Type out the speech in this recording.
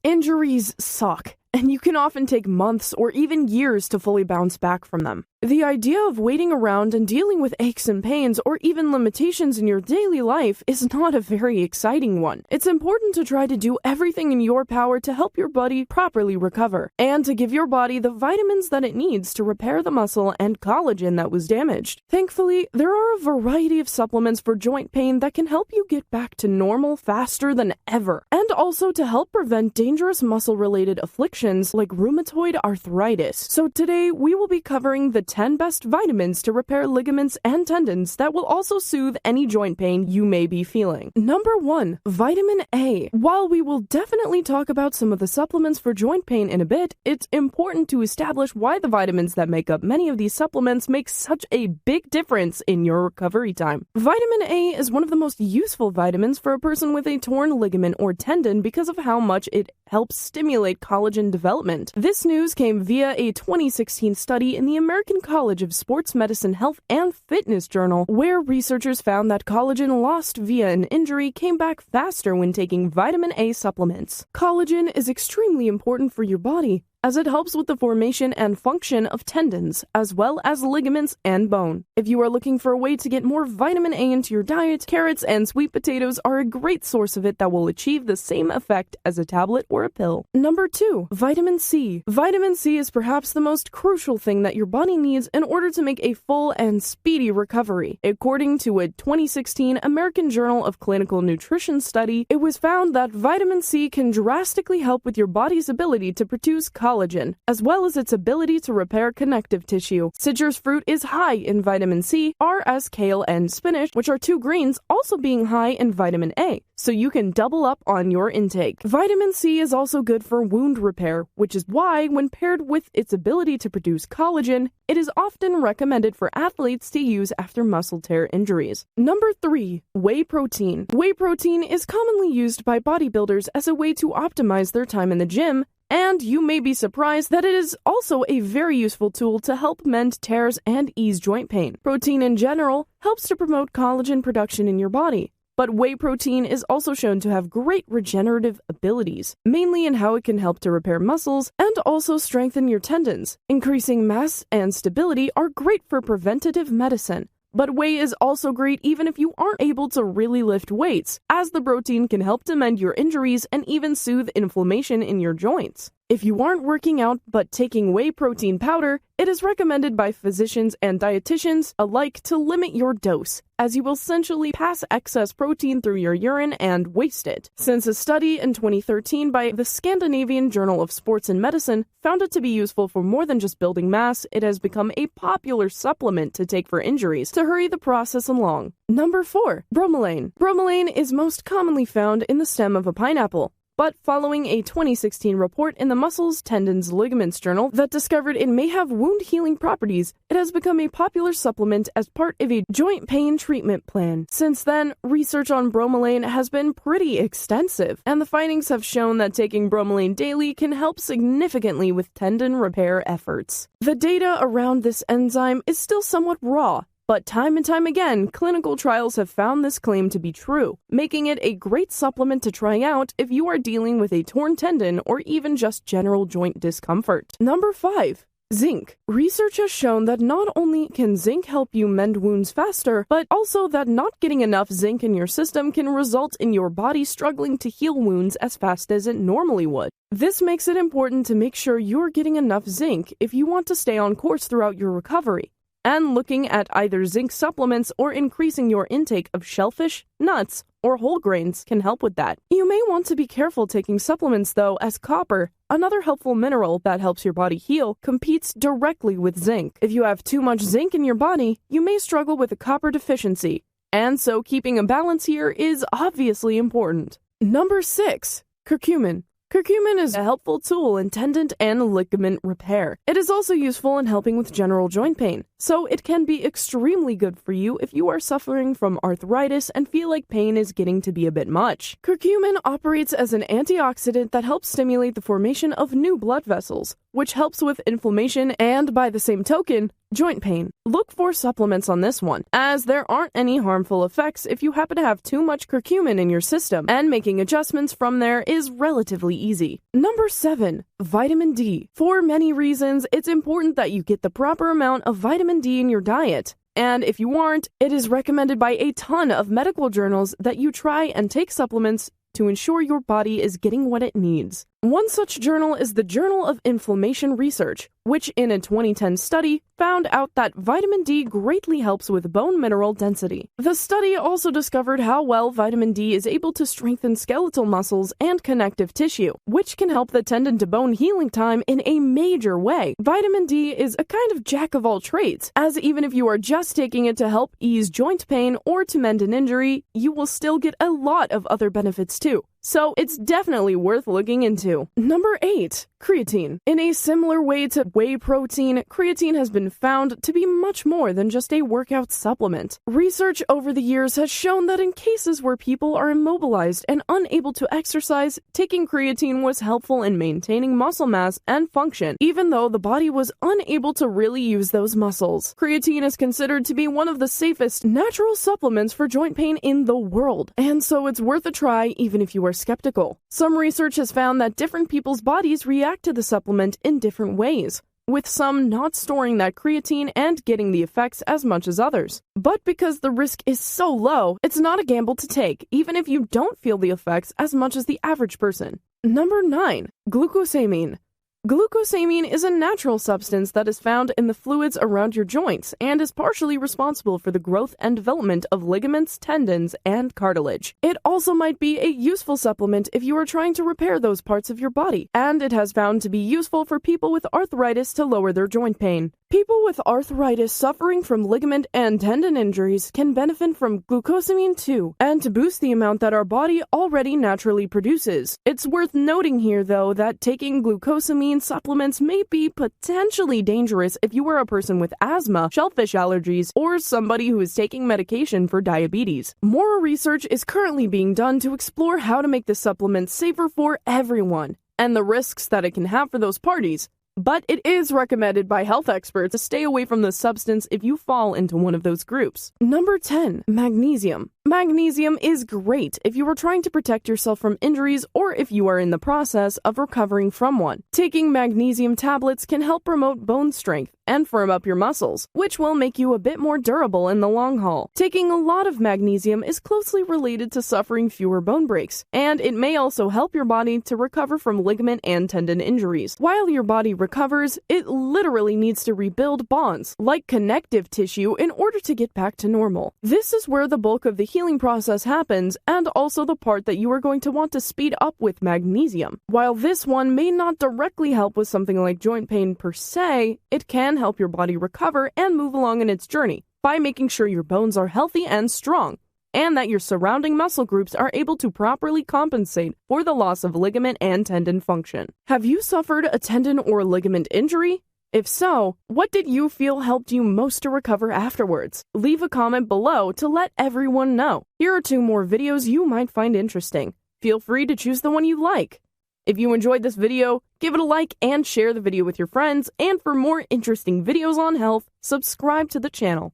Injuries suck, and you can often take months or even years to fully bounce back from them. The idea of waiting around and dealing with aches and pains or even limitations in your daily life is not a very exciting one. It's important to try to do everything in your power to help your body properly recover and to give your body the vitamins that it needs to repair the muscle and collagen that was damaged. Thankfully, there are a variety of supplements for joint pain that can help you get back to normal faster than ever, and also to help prevent dangerous muscle-related afflictions like rheumatoid arthritis. So today, we will be covering the 10 best vitamins to repair ligaments and tendons that will also soothe any joint pain you may be feeling. Number 1, vitamin A. While we will definitely talk about some of the supplements for joint pain in a bit, it's important to establish why the vitamins that make up many of these supplements make such a big difference in your recovery time. Vitamin A is one of the most useful vitamins for a person with a torn ligament or tendon because of how much it helps stimulate collagen development. This news came via a 2016 study in the American College of Sports Medicine Health and Fitness Journal, where researchers found that collagen lost via an injury came back faster when taking vitamin A supplements. Collagen is extremely important for your body, as it helps with the formation and function of tendons, as well as ligaments and bone. If you are looking for a way to get more vitamin A into your diet, carrots and sweet potatoes are a great source of it that will achieve the same effect as a tablet or a pill. Number 2, vitamin C. Vitamin C is perhaps the most crucial thing that your body needs in order to make a full and speedy recovery. According to a 2016 American Journal of Clinical Nutrition study, it was found that vitamin C can drastically help with your body's ability to produce collagen, as well as its ability to repair connective tissue. Citrus fruit is high in vitamin C, as kale and spinach, which are 2 greens, also being high in vitamin A, so you can double up on your intake. Vitamin C is also good for wound repair, which is why, when paired with its ability to produce collagen, it is often recommended for athletes to use after muscle tear injuries. Number 3, whey protein. Whey protein is commonly used by bodybuilders as a way to optimize their time in the gym, and you may be surprised that it is also a very useful tool to help mend tears and ease joint pain. Protein in general helps to promote collagen production in your body, but whey protein is also shown to have great regenerative abilities, mainly in how it can help to repair muscles and also strengthen your tendons. Increasing mass and stability are great for preventative medicine. But whey is also great even if you aren't able to really lift weights, as the protein can help to mend your injuries and even soothe inflammation in your joints. If you aren't working out but taking whey protein powder, it is recommended by physicians and dietitians alike to limit your dose, as you will essentially pass excess protein through your urine and waste it. Since a study in 2013 by the Scandinavian Journal of Sports and Medicine found it to be useful for more than just building mass, it has become a popular supplement to take for injuries to hurry the process along. Number 4, bromelain. Bromelain is most commonly found in the stem of a pineapple. But following a 2016 report in the Muscles, Tendons, Ligaments Journal that discovered it may have wound-healing properties, it has become a popular supplement as part of a joint pain treatment plan. Since then, research on bromelain has been pretty extensive, and the findings have shown that taking bromelain daily can help significantly with tendon repair efforts. The data around this enzyme is still somewhat raw, but time and time again, clinical trials have found this claim to be true, making it a great supplement to try out if you are dealing with a torn tendon or even just general joint discomfort. Number 5, zinc. Research has shown that not only can zinc help you mend wounds faster, but also that not getting enough zinc in your system can result in your body struggling to heal wounds as fast as it normally would. This makes it important to make sure you're getting enough zinc if you want to stay on course throughout your recovery. And looking at either zinc supplements or increasing your intake of shellfish, nuts, or whole grains can help with that. You may want to be careful taking supplements though, as copper, another helpful mineral that helps your body heal, competes directly with zinc. If you have too much zinc in your body, you may struggle with a copper deficiency, and so keeping a balance here is obviously important. Number 6, curcumin. Curcumin is a helpful tool in tendon and ligament repair. It is also useful in helping with general joint pain. so it can be extremely good for you if you are suffering from arthritis and feel like pain is getting to be a bit much. Curcumin operates as an antioxidant that helps stimulate the formation of new blood vessels, which helps with inflammation and, by the same token, joint pain. Look for supplements on this one, as there aren't any harmful effects if you happen to have too much curcumin in your system, and making adjustments from there is relatively easy. Number 7. Vitamin D. For many reasons, it's important that you get the proper amount of vitamin D in your diet. And if you aren't, it is recommended by a ton of medical journals that you try and take supplements to ensure your body is getting what it needs. One such journal is the Journal of Inflammation Research, which in a 2010 study found out that vitamin D greatly helps with bone mineral density. The study also discovered how well vitamin D is able to strengthen skeletal muscles and connective tissue, which can help the tendon-to-bone healing time in a major way. Vitamin D is a kind of jack of all trades, as even if you are just taking it to help ease joint pain or to mend an injury, you will still get a lot of other benefits too. So it's definitely worth looking into. Number 8. Creatine. In a similar way to whey protein, creatine has been found to be much more than just a workout supplement. Research over the years has shown that in cases where people are immobilized and unable to exercise, taking creatine was helpful in maintaining muscle mass and function, even though the body was unable to really use those muscles. Creatine is considered to be one of the safest natural supplements for joint pain in the world, and so it's worth a try even if you are skeptical. Some research has found that different people's bodies react to the supplement in different ways, with some not storing that creatine and getting the effects as much as others. But because the risk is so low, it's not a gamble to take, even if you don't feel the effects as much as the average person. Number 9. Glucosamine. Glucosamine is a natural substance that is found in the fluids around your joints and is partially responsible for the growth and development of ligaments, tendons, and cartilage. It also might be a useful supplement if you are trying to repair those parts of your body, and it has found to be useful for people with arthritis to lower their joint pain. People with arthritis suffering from ligament and tendon injuries can benefit from glucosamine too, and to boost the amount that our body already naturally produces. It's worth noting here, though, that taking glucosamine supplements may be potentially dangerous if you are a person with asthma, shellfish allergies, or somebody who is taking medication for diabetes. More research is currently being done to explore how to make this supplement safer for everyone, and the risks that it can have for those parties. But it is recommended by health experts to stay away from the substance if you fall into one of those groups. Number 10. Magnesium. Magnesium is great if you are trying to protect yourself from injuries or if you are in the process of recovering from one. Taking magnesium tablets can help promote bone strength and firm up your muscles, which will make you a bit more durable in the long haul. Taking a lot of magnesium is closely related to suffering fewer bone breaks, and it may also help your body to recover from ligament and tendon injuries. While your body recovers, it literally needs to rebuild bonds, like connective tissue, in order to get back to normal. This is where the bulk of the healing process happens, and also the part that you are going to want to speed up with magnesium. While this one may not directly help with something like joint pain per se, it can help your body recover and move along in its journey by making sure your bones are healthy and strong, and that your surrounding muscle groups are able to properly compensate for the loss of ligament and tendon function. Have you suffered a tendon or ligament injury? If so, what did you feel helped you most to recover afterwards? Leave a comment below to let everyone know. Here are 2 more videos you might find interesting. Feel free to choose the one you like. If you enjoyed this video, give it a like and share the video with your friends, and for more interesting videos on health, subscribe to the channel.